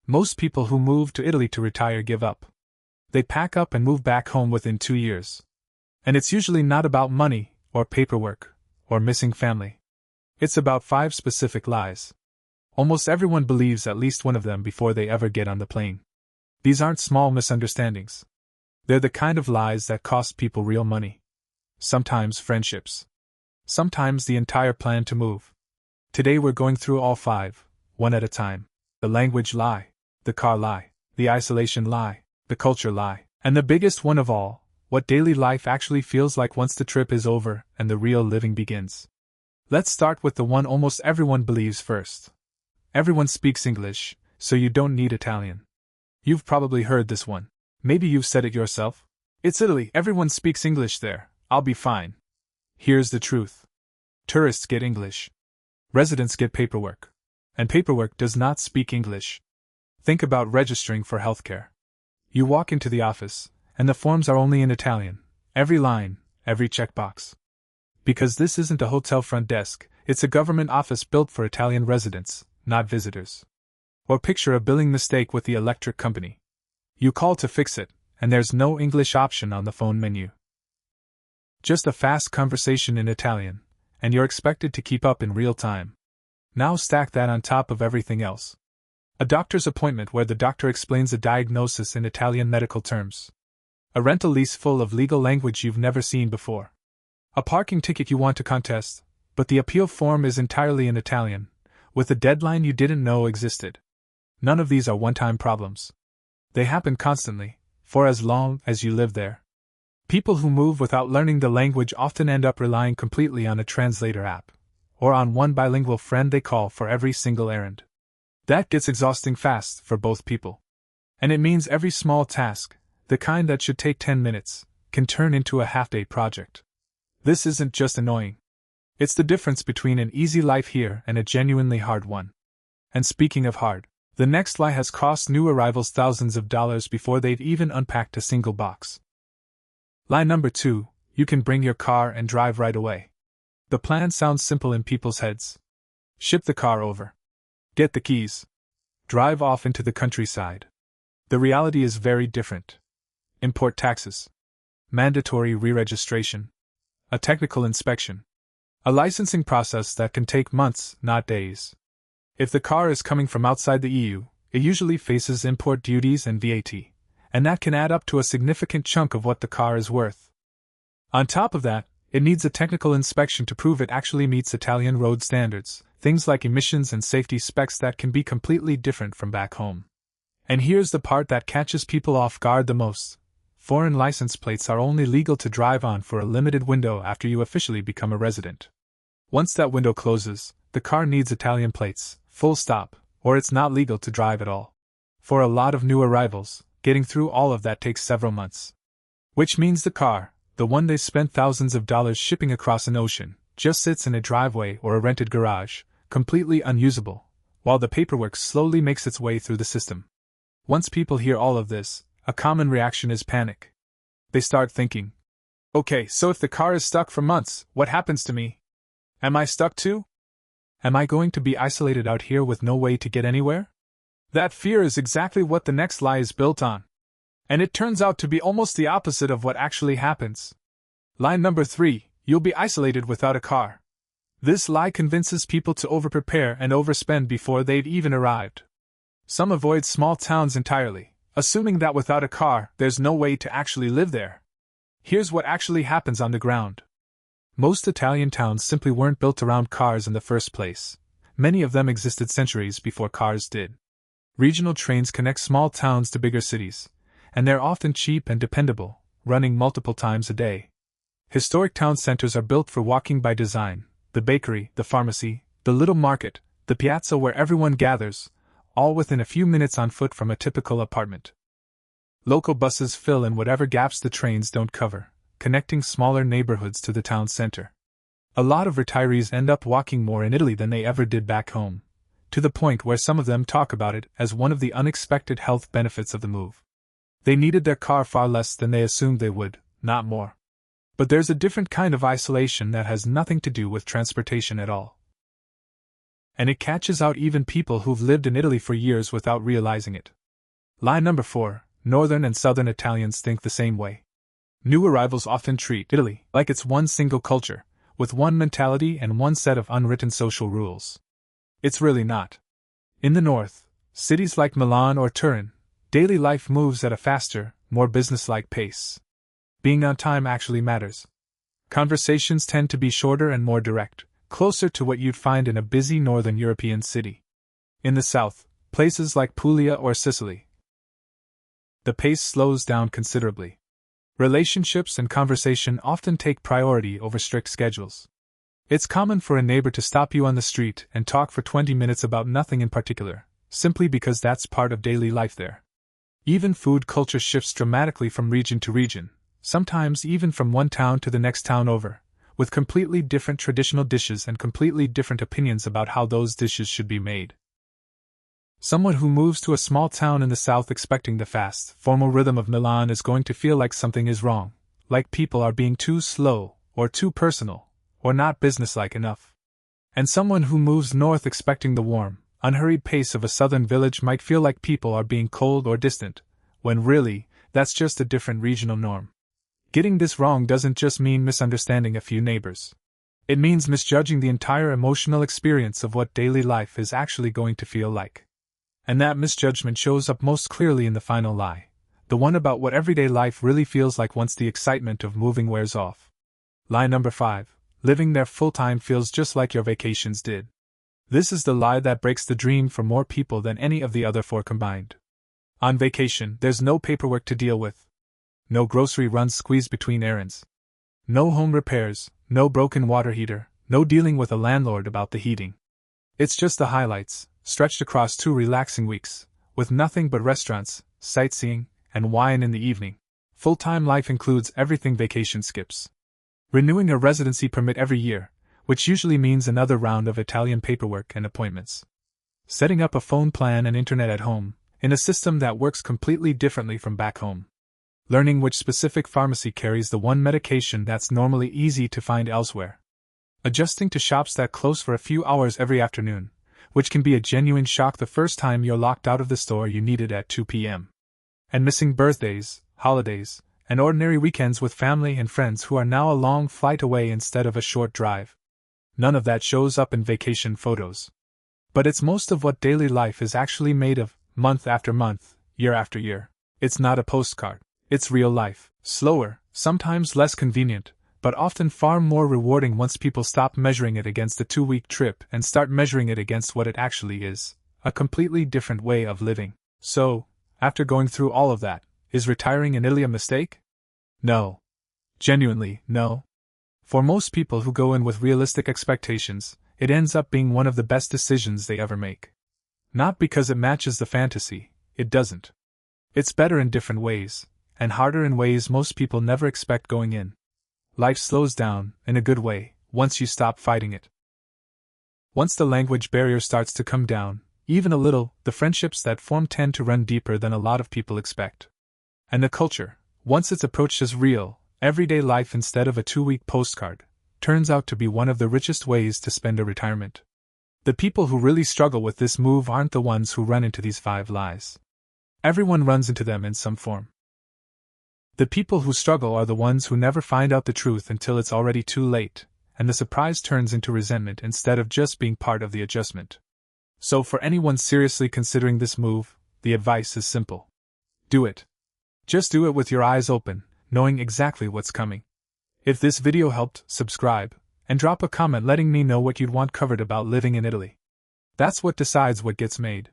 Most people who move to Italy to retire give up. They pack up and move back home within 2 years. And it's usually not about money, or paperwork, or missing family. It's about 5 specific lies. Almost everyone believes at least one of them before they ever get on the plane. These aren't small misunderstandings. They're the kind of lies that cost people real money. Sometimes friendships. Sometimes the entire plan to move. Today we're going through all 5, one at a time. The language lie, the car lie, the isolation lie, the culture lie, and the biggest one of all, what daily life actually feels like once the trip is over and the real living begins. Let's start with the one almost everyone believes first. Everyone speaks English, so you don't need Italian. You've probably heard this one. Maybe you've said it yourself. It's Italy, everyone speaks English there, I'll be fine. Here's the truth. Tourists get English. Residents get paperwork. And paperwork does not speak English. Think about registering for healthcare. You walk into the office, and the forms are only in Italian, every line, every checkbox. Because this isn't a hotel front desk, it's a government office built for Italian residents, not visitors. Or picture a billing mistake with the electric company. You call to fix it, and there's no English option on the phone menu. Just a fast conversation in Italian, and you're expected to keep up in real time. Now stack that on top of everything else. A doctor's appointment where the doctor explains a diagnosis in Italian medical terms. A rental lease full of legal language you've never seen before. A parking ticket you want to contest, but the appeal form is entirely in Italian, with a deadline you didn't know existed. None of these are one-time problems. They happen constantly, for as long as you live there. People who move without learning the language often end up relying completely on a translator app, or on one bilingual friend they call for every single errand. That gets exhausting fast for both people. And it means every small task, the kind that should take 10 minutes, can turn into a half-day project. This isn't just annoying. It's the difference between an easy life here and a genuinely hard one. And speaking of hard, the next lie has cost new arrivals thousands of dollars before they've even unpacked a single box. Lie number 2, you can bring your car and drive right away. The plan sounds simple in people's heads. Ship the car over. Get the keys. Drive off into the countryside. The reality is very different. Import taxes. Mandatory re-registration. A technical inspection. A licensing process that can take months, not days. If the car is coming from outside the EU, it usually faces import duties and VAT, and that can add up to a significant chunk of what the car is worth. On top of that, it needs a technical inspection to prove it actually meets Italian road standards, things like emissions and safety specs that can be completely different from back home. And here's the part that catches people off guard the most. Foreign license plates are only legal to drive on for a limited window after you officially become a resident. Once that window closes, the car needs Italian plates, full stop, or it's not legal to drive at all. For a lot of new arrivals, getting through all of that takes several months. Which means the car, the one they spent thousands of dollars shipping across an ocean, just sits in a driveway or a rented garage, completely unusable, while the paperwork slowly makes its way through the system. Once people hear all of this, a common reaction is panic. They start thinking, okay, so if the car is stuck for months, what happens to me? Am I stuck too? Am I going to be isolated out here with no way to get anywhere? That fear is exactly what the next lie is built on. And it turns out to be almost the opposite of what actually happens. Lie number 3, you'll be isolated without a car. This lie convinces people to overprepare and overspend before they've even arrived. Some avoid small towns entirely, assuming that without a car, there's no way to actually live there. Here's what actually happens on the ground. Most Italian towns simply weren't built around cars in the first place. Many of them existed centuries before cars did. Regional trains connect small towns to bigger cities, and they're often cheap and dependable, running multiple times a day. Historic town centers are built for walking by design: the bakery, the pharmacy, the little market, the piazza where everyone gathers, all within a few minutes on foot from a typical apartment. Local buses fill in whatever gaps the trains don't cover, connecting smaller neighborhoods to the town center. A lot of retirees end up walking more in Italy than they ever did back home, to the point where some of them talk about it as one of the unexpected health benefits of the move. They needed their car far less than they assumed they would, not more. But there's a different kind of isolation that has nothing to do with transportation at all. And it catches out even people who've lived in Italy for years without realizing it. Lie number 4, Northern and Southern Italians think the same way. New arrivals often treat Italy like it's one single culture, with one mentality and one set of unwritten social rules. It's really not. In the north, cities like Milan or Turin, daily life moves at a faster, more businesslike pace. Being on time actually matters. Conversations tend to be shorter and more direct, closer to what you'd find in a busy northern European city. In the south, places like Puglia or Sicily, the pace slows down considerably. Relationships and conversation often take priority over strict schedules. It's common for a neighbor to stop you on the street and talk for 20 minutes about nothing in particular, simply because that's part of daily life there. Even food culture shifts dramatically from region to region, sometimes even from one town to the next town over, with completely different traditional dishes and completely different opinions about how those dishes should be made. Someone who moves to a small town in the south expecting the fast, formal rhythm of Milan is going to feel like something is wrong, like people are being too slow, or too personal, or not businesslike enough. And someone who moves north expecting the warm, unhurried pace of a southern village might feel like people are being cold or distant, when really, that's just a different regional norm. Getting this wrong doesn't just mean misunderstanding a few neighbors. It means misjudging the entire emotional experience of what daily life is actually going to feel like. And that misjudgment shows up most clearly in the final lie, the one about what everyday life really feels like once the excitement of moving wears off. Lie number 5, living there full-time feels just like your vacations did. This is the lie that breaks the dream for more people than any of the other 4 combined. On vacation, there's no paperwork to deal with. No grocery runs squeezed between errands. No home repairs, no broken water heater, no dealing with a landlord about the heating. It's just the highlights, stretched across 2 relaxing weeks, with nothing but restaurants, sightseeing, and wine in the evening. Full-time life includes everything vacation skips. Renewing a residency permit every year, which usually means another round of Italian paperwork and appointments. Setting up a phone plan and internet at home, in a system that works completely differently from back home. Learning which specific pharmacy carries the one medication that's normally easy to find elsewhere. Adjusting to shops that close for a few hours every afternoon, which can be a genuine shock the first time you're locked out of the store you needed at 2 p.m. And missing birthdays, holidays, and ordinary weekends with family and friends who are now a long flight away instead of a short drive. None of that shows up in vacation photos. But it's most of what daily life is actually made of, month after month, year after year. It's not a postcard. It's real life, slower, sometimes less convenient, but often far more rewarding once people stop measuring it against a 2-week trip and start measuring it against what it actually is, a completely different way of living. So, after going through all of that, is retiring in Italy a mistake? No. Genuinely, no. For most people who go in with realistic expectations, it ends up being one of the best decisions they ever make. Not because it matches the fantasy, it doesn't. It's better in different ways, and harder in ways most people never expect going in. Life slows down, in a good way, once you stop fighting it. Once the language barrier starts to come down, even a little, the friendships that form tend to run deeper than a lot of people expect. And the culture, once it's approached as real, everyday life instead of a 2-week postcard, turns out to be one of the richest ways to spend a retirement. The people who really struggle with this move aren't the ones who run into these 5 lies. Everyone runs into them in some form. The people who struggle are the ones who never find out the truth until it's already too late, and the surprise turns into resentment instead of just being part of the adjustment. So for anyone seriously considering this move, the advice is simple. Do it. Just do it with your eyes open, knowing exactly what's coming. If this video helped, subscribe, and drop a comment letting me know what you'd want covered about living in Italy. That's what decides what gets made.